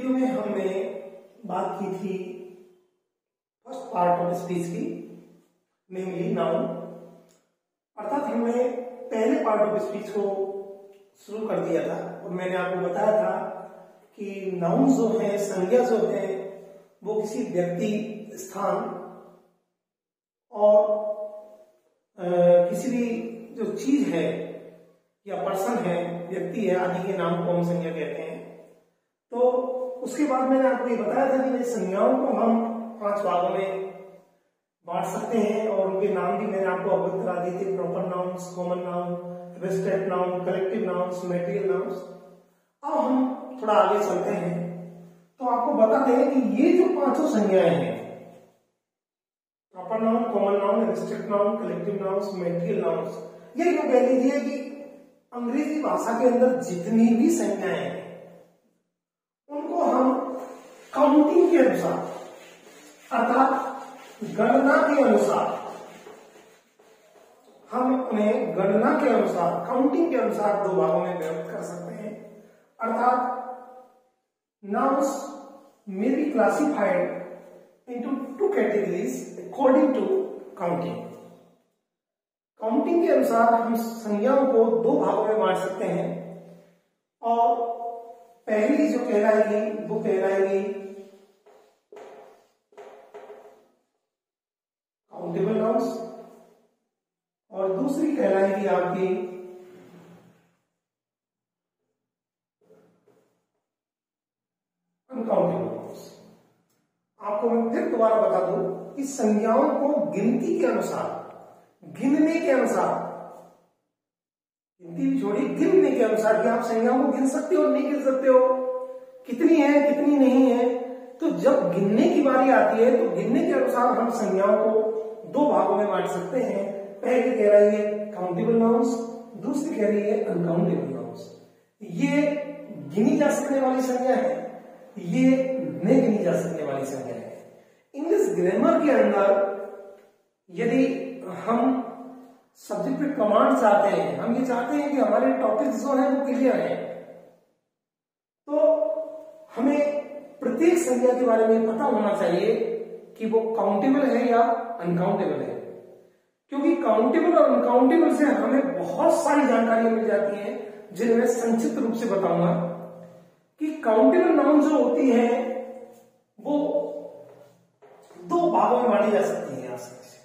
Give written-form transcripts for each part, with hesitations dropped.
Video में हमने बात की थी फर्स्ट पार्ट ऑफ स्पीच की, नेमली नाउन। अर्थात हमने पहले पार्ट ऑफ स्पीच को शुरू कर दिया था और मैंने आपको बताया था कि नाउन जो है, संज्ञा जो है, वो किसी व्यक्ति, स्थान और किसी भी जो चीज है या पर्सन है, व्यक्ति है आदि के नाम को हम संज्ञा कहते हैं। तो उसके बाद मैंने आपको ये बताया था कि संज्ञाओं को हम 5 भागों में बांट सकते हैं और उनके नाम भी मैंने आपको अवगत करा दिए थे। Proper nouns, common noun, abstract noun, collective nouns, material nouns. अब हम थोड़ा आगे चलते हैं तो आपको बताते हैं कि ये जो 5 संज्ञाएं हैं, proper noun, common noun, abstract noun, collective nouns, material nouns, ये जो कह लीजिए कि अंग्रेजी भाषा के अंदर जितनी भी संज्ञाएं हैं उनको हम काउंटिंग के अनुसार, अर्थात गणना के अनुसार, हम उन्हें गणना के अनुसार, काउंटिंग के अनुसार 2 भागों में विभक्त कर सकते हैं। अर्थात nouns may be classified into 2 categories according to counting. Counting के अनुसार हम संज्ञाओं को 2 भागों में बांट सकते हैं और पहली जो कहलाएगी वो कहलाएगी काउंटेबल नाउन्स और दूसरी कहलाएगी आपकी अनकाउंटेबल नाउन्स। आपको मैं फिर दोबारा बता दूं कि संज्ञाओं को गिनती के अनुसार, गिनने के अनुसार, गिनती भी छोड़िए, गिनने के अनुसार कि आप संज्ञाओं को गिन सकते हो नहीं गिन सकते हो, कितनी है कितनी नहीं है। तो जब गिनने की बारी आती है तो गिनने के अनुसार हम संज्ञाओं को 2 भागों में बांट सकते हैं। पहली कह रही है काउंटेबल नाउन्स, दूसरी कह रही है अनकाउंटेबल नाउन्स। ये गिनी जा सकने वाली संज्ञा है, ये नहीं गिनी जा सकने वाली संज्ञा है। इंग्लिश ग्रामर के अंदर यदि हम सब्जेक्ट पे कमांड चाहते हैं, हम ये चाहते हैं कि हमारे टॉपिक जो है वो क्लियर है, तो हमें प्रत्येक संज्ञा के बारे में पता होना चाहिए कि वो काउंटेबल है या अनकाउंटेबल है। क्योंकि काउंटेबल और अनकाउंटेबल से हमें बहुत सारी जानकारियां मिल जाती हैं, जिन्हें मैं संक्षिप्त रूप से बताऊंगा। कि काउंटेबल नाउन जो होती है वो 2 भागों में बांटी जा सकती है आसानी से।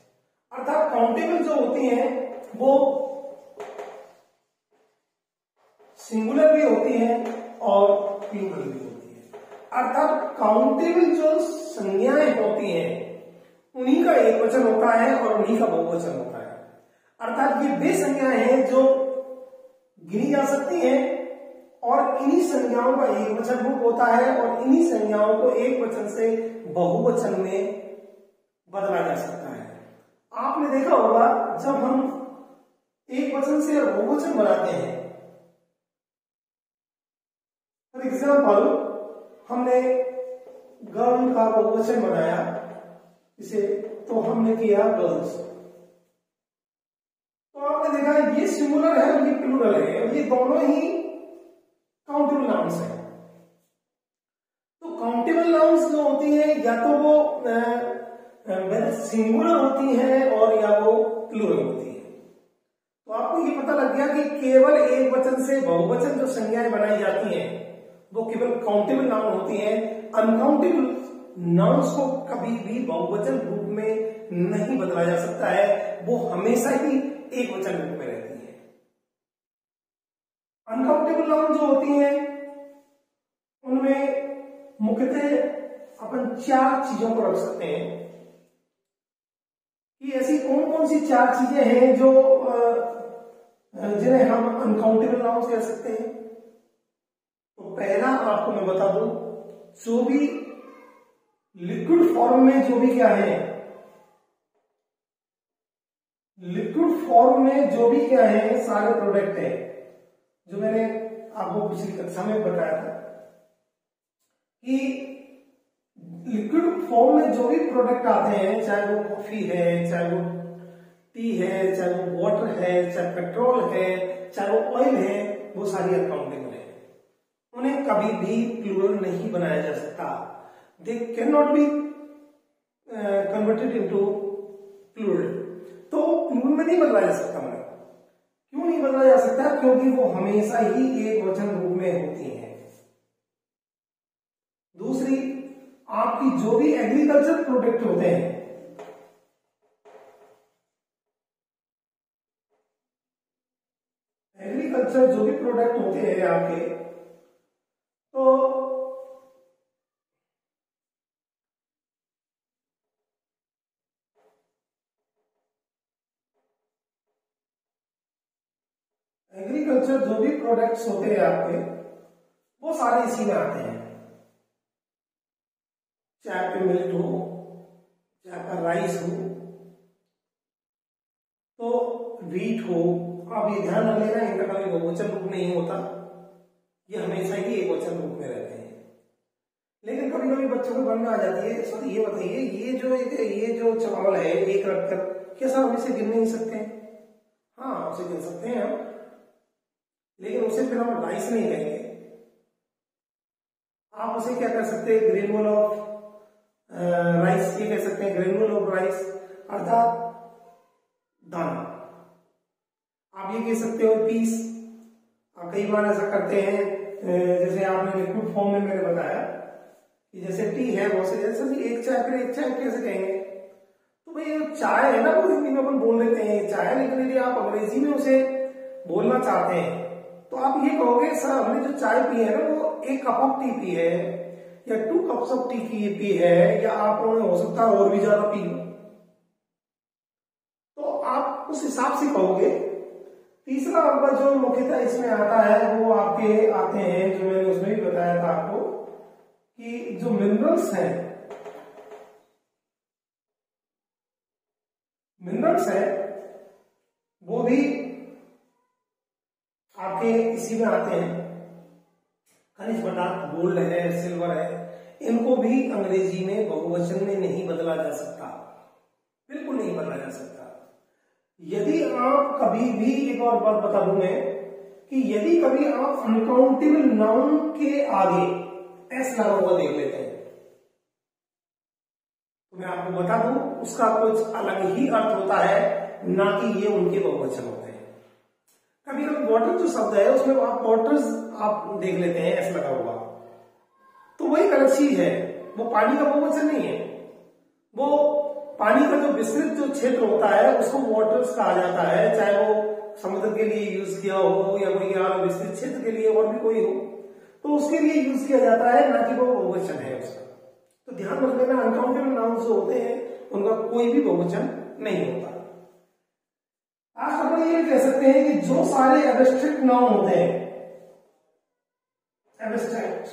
अर्थात काउंटेबल जो होती हैं वो सिंगुलर भी होती हैं और प्लूरल भी होती है। अर्थात काउंटेबल जो संज्ञाएं होती हैं उन्हीं का एक वचन होता है और उन्हीं का बहुवचन होता है। अर्थात ये वे संज्ञाएं हैं जो गिनी जा सकती हैं और इन्हीं संज्ञाओं का एक वचन रूप होता है और इन्हीं संज्ञाओं को एक वचन से बहुवचन में बदला जा सकता है। आपने देखा होगा जब हम एक वचन से बहुवचन बनाते हैं, फॉर एग्जाम्पल हमने गर्ल का बहुवचन बनाया इसे, तो हमने किया गर्ल्स, तो आपने देखा ये सिंगुलर है और ये प्लूरल है और ये दोनों ही काउंटेबल नाउन्स है। तो काउंटेबल नाउन्स जो होती है या तो वो सिंगुलर होती है और या वो प्लूरल होती है। तो आपको ये पता लग गया कि केवल एक वचन से बहुवचन जो संज्ञाएं बनाई जाती हैं वो केवल काउंटेबल नाउन होती हैं। अनकाउंटेबल नाउन्स को कभी भी बहुवचन रूप में नहीं बदला जा सकता है, वो हमेशा ही एक वचन रूप में रहती है। अनकाउंटेबल नाउन जो होती हैं उनमें मुख्यतः अपन 4 चीजों को रख सकते हैं कि ऐसी कौन कौन सी 4 चीजें हैं जो जिन्हें हम अनकाउंटेबल नाउन कह सकते हैं। तो पहला आपको मैं बता दूं, जो भी लिक्विड फॉर्म में जो भी क्या है, लिक्विड फॉर्म में जो भी क्या है सारे प्रोडक्ट है, जो मैंने आपको पिछली कक्षा में बताया था कि लिक्विड फॉर्म में जो भी प्रोडक्ट आते हैं, चाहे वो कॉफी है, चाहे वो टी है, चाहे वो वाटर है, चाहे पेट्रोल है, चाहे वो ऑयल है, वो सारी अनकाउंटेबल है। उन्हें उन्हें कभी भी प्लूरल नहीं बनाया जा सकता। They can not be converted into plural. तो प्लूरल में नहीं बदला जा सकता उन्हें। क्यों नहीं बदला जा सकता? क्योंकि वो हमेशा ही एक वचन रूप में होती हैं। दूसरी, आपकी जो भी एग्रीकल्चर प्रोडक्ट होते हैं, एग्रीकल्चर जो भी प्रोडक्ट होते हैं आपके, तो एग्रीकल्चर जो भी प्रोडक्ट्स होते हैं आपके, वो सारे इसी में आते हैं। चाहे पे मिल्क हो, चाहे पर राइस हो, तो वीट हो। आप ये ध्यान रख लेना, इनका कभी बहुवचन रूप नहीं होता, ये हमेशा ही एक वचन रूप में रहते हैं। लेकिन कभी कभी बच्चों को मन में आ जाती है, सर ये बताइए, ये जो चावल है एक रखकर, क्या सर हम इसे गिन नहीं सकते? हाँ, उसे गिन सकते हैं हम, लेकिन उसे फिर हम राइस नहीं कहेंगे। आप उसे क्या कर सकते हैं? ग्रेनुअल ऑफ राइस, ये कह सकते हैं ग्रेनुअल ऑफ राइस, अर्थात दाना। आप ये कह सकते हो पीस। आप कई बार ऐसा करते हैं, जैसे आपने लिक्विड फॉर्म में मैंने बताया कि जैसे टी है, बहुत से जैसे एक चाय, फिर एक चाय कैसे कहेंगे? तो भाई चाय है ना, वो हिंदी में अपन बोल लेते हैं चाय, लेकिन यदि आप अंग्रेजी में उसे बोलना चाहते हैं तो आप ये कहोगे, सर हमने जो चाय पी है ना, वो 1 कप ऑफ टी पी है, या 2 कप्स ऑफ टी पी है, या आप हो सकता है और भी ज्यादा पी लो, तो आप उस हिसाब से कहोगे। तीसरा नंबर जो मुख्यतः इसमें आता है, वो आपके आते हैं, जो मैंने उसमें भी बताया था आपको, कि जो मिनरल्स है वो भी आपके इसी में आते हैं। खनिज पदार्थ, गोल्ड है, सिल्वर है, इनको भी अंग्रेजी में बहुवचन में नहीं बदला जा सकता, बिल्कुल नहीं बदला जा सकता। यदि आप कभी भी, एक और बात बता दूं मैं, कि यदि कभी आप अनकाउंटेबल नाउन के आगे एस लगा हुआ देख लेते हैं, तो मैं आपको बता दूं उसका कुछ अलग ही अर्थ होता है, ना कि ये उनके बहुवचन होते हैं। कभी कभी वाटर जो शब्द है उसमें आप वाटर्स आप देख लेते हैं एस लगा हुआ, तो वही गलत चीज है, वो पानी का बहुवचन नहीं है। वो पानी का जो विस्तृत जो क्षेत्र होता है उसको वाटर्स कहा जाता है, चाहे वो समुद्र के लिए यूज किया हो या कोई और विस्तृत क्षेत्र के लिए और भी कोई हो, तो उसके लिए यूज किया जाता है, ना कि वो बहुवचन है उसका। तो ध्यान रख लेना, अनकाउंटेबल नाउन्स जो होते हैं उनका कोई भी बहुवचन नहीं होता। आज अपन ये कह सकते हैं कि जो सारे एब्स्ट्रैक्ट नाउन होते हैं, एब्स्ट्रैक्ट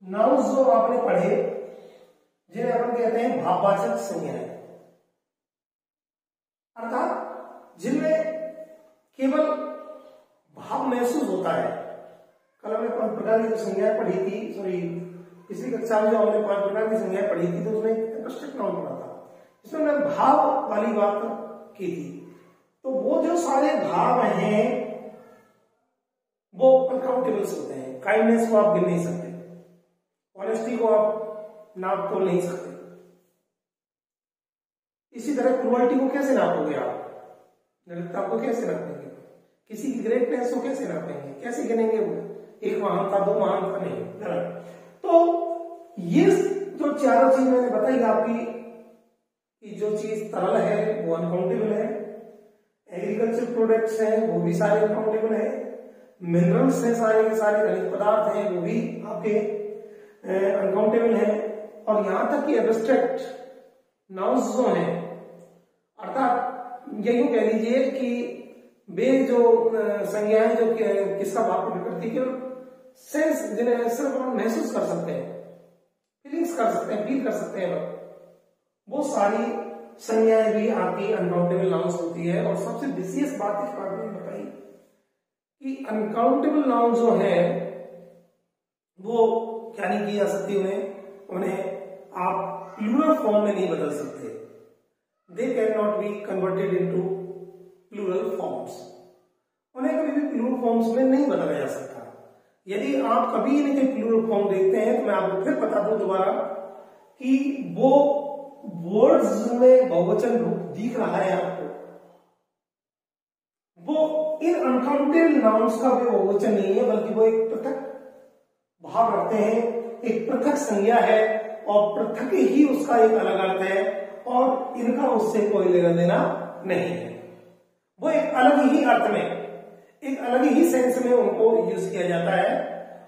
नाउन्स जो आपने पढ़े, जिन्हें अपन कहते हैं भाववाचक संज्ञाएं, अर्थात जिनमें केवल भाव महसूस होता है। कल हमने 5 प्रकार की जो संज्ञाएं पढ़ी थी, सॉरी पिछली कक्षा में जो हमने 5 प्रकार की संज्ञाएं पढ़ी थी, तो उसमें एब्स्ट्रैक्ट नाउन पढ़ा था, इसमें मैं भाव वाली बात की थी। तो वो जो सारे भाव हैं वो अनकाउंटेबल्स होते हैं। काइंडनेस को आप गिन नहीं सकते, ऑनेस्टी को आप नाप तोल नहीं सकते। इसी तरह क्रुएल्टी को कैसे नापोगे आप? निर्भरता को कैसे नापेंगे? किसी की ग्रेटनेस को कैसे नापेंगे? कैसे गिनेंगे? वो 1 महान था, 2 महान था, नहीं, गलत। तो ये जो 4 चीज मैंने बताई आपकी, कि जो चीज तरल है वो अनकाउंटेबल है, एग्रीकल्चर प्रोडक्ट्स हैं वो भी सारे अनकाउंटेबल है, मिनरल्स हैं सारे के सारे, खनिज पदार्थ हैं वो भी आपके अनकाउंटेबल है, और यहां तक कि एब्स्ट्रैक्ट नाउन्स जो हैं, अर्थात यही कह लीजिए कि वे जो संज्ञाएं जो किसका भाव प्रकट करती है, सेंस जिन्हें सिर्फ हम महसूस कर सकते हैं, फीलिंग्स कर सकते हैं, फील कर सकते हैं, वो सारी संज्ञाएं भी आपकी अनकाउंटेबल नाउन्स होती है। और सबसे विशेष बात इस बात में बताई कि अनकाउंटेबल नाउन जो है वो क्या नहीं की जा सकती, उन्हें आप प्लूरल फॉर्म में नहीं बदल सकते। They can not be converted into plural forms, उन्हें कभी भी प्लूरल फॉर्म्स में नहीं बदला बदला जा सकता। यदि आप कभी इनके प्लूरल फॉर्म देखते हैं तो मैं आपको फिर बता दूं दोबारा कि वो वर्ड्स में बहुवचन रूप दिख रहा है आपको, वो इन अनकाउंटेबल नाउन्स का भी बहुवचन नहीं है, बल्कि वो एक पृथक भाव रखते हैं, एक पृथक संज्ञा है और पृथक ही उसका एक अलग अर्थ है और इनका उससे कोई लेना देना नहीं है। वो एक अलग ही अर्थ में, एक अलग ही सेंस में उनको यूज किया जाता है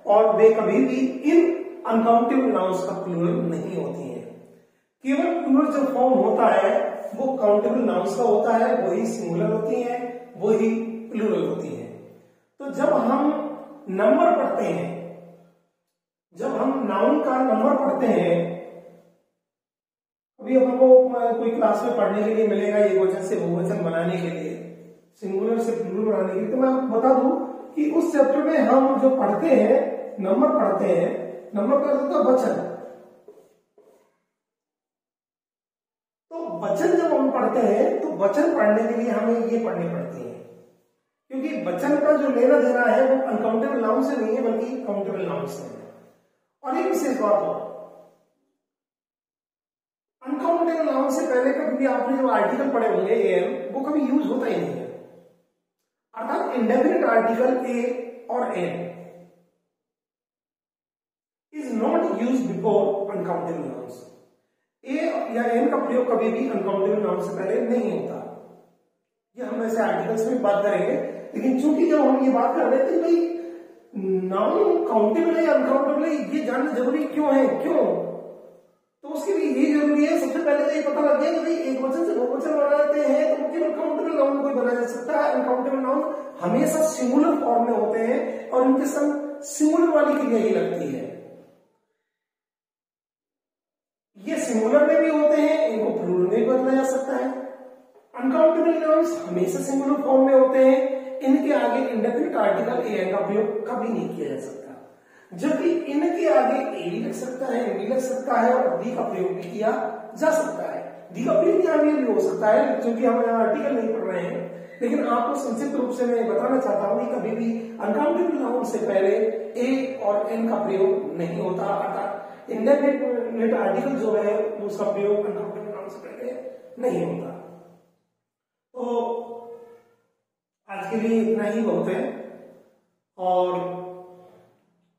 और वे कभी भी इन अनकाउंटेबल नाउन्स का प्लूरल नहीं होती हैं। केवल प्लूरल जो फॉर्म होता है वो काउंटेबल नाउन्स का होता है, वही सिंगुलर होती हैं, वही प्लूरल होती हैं। तो जब हम नंबर पढ़ते हैं, जब हम नाउन का नंबर पढ़ते हैं, अभी हमको कोई क्लास में पढ़ने के लिए मिलेगा एकवचन से बहुवचन बनाने के लिए, सिंगुलर से प्लूरल बनाने के लिए, तो मैं आपको बता दूं कि उस चैप्टर में हम जो पढ़ते हैं, नंबर पढ़ते हैं, नंबर का होता है वचन। तो वचन जब हम पढ़ते हैं तो वचन पढ़ने के लिए हमें ये पढ़नी पड़ती है, क्योंकि वचन का जो लेना देना है वो अनकाउंटेबल नाउन से नहीं है बल्कि काउंटेबल नाउन से है। और एक विशेष बात हो, अनकाउंटेबल नाउन से पहले कभी भी आपने जो आर्टिकल पढ़े होंगे एम, वो कभी यूज होता ही नहीं है। अर्थात इंडेफिनिट आर्टिकल ए और an is not use before uncountable nouns. A या एन का प्रयोग कभी भी अनकाउंटेबल नाउन से पहले नहीं होता। ये हम ऐसे आर्टिकल्स में बात करेंगे, लेकिन चूंकि जब हम ये बात कर रहे थे भाई नाउन काउंटेबल है या अनकाउंटेबल है, ये जानना जरूरी क्यों है, क्यों? तो उसके लिए ये जरूरी है, सबसे पहले तो ये पता लग गया कि भाई एक वचन से बहुवचन बनाते हैं तो केवल काउंटेबल नाउन कोई बनाया जा सकता है। अनकाउंटेबल नाउन हमेशा सिंगुलर फॉर्म में होते हैं और उनके संग सिंगुलर वाली क्रिया ही लगती है। ये सिंगुलर में भी होते हैं, इनको प्लूरल में भी बदला जा सकता है। अनकाउंटेबल नाउन्स हमेशा सिंगुलर फॉर्म में होते हैं, इनके आगे इंडेफिनिट आर्टिकल ए का प्रयोग कभी नहीं किया जा सकता, जबकि इनके आगे ए भी लग सकता है, एन भी लग सकता है और दी का प्रयोग भी किया जा सकता है। दी का प्रयोग आगे भी हो सकता है, क्योंकि हम यहाँ आर्टिकल नहीं पढ़ रहे हैं, लेकिन आपको संक्षिप्त रूप से मैं बताना चाहता हूं कि कभी भी अनकाउंटेबल नाउन से पहले ए और एन का प्रयोग नहीं होता। अर्थात इंडेफिनिट आर्टिकल जो है उसका प्रयोग अनकाउंटेबल नाउन से पहले नहीं होता। तो आज के लिए इतना ही बहुत है और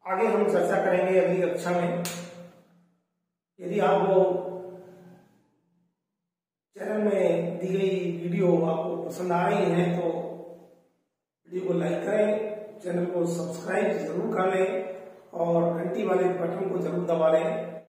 आगे हम चर्चा करेंगे अगली कक्षा में। यदि आपको चैनल में दी गई वीडियो आपको पसंद आ रही है तो वीडियो को लाइक करें, चैनल को सब्सक्राइब जरूर कर लें और घंटी वाले बटन को जरूर दबा लें।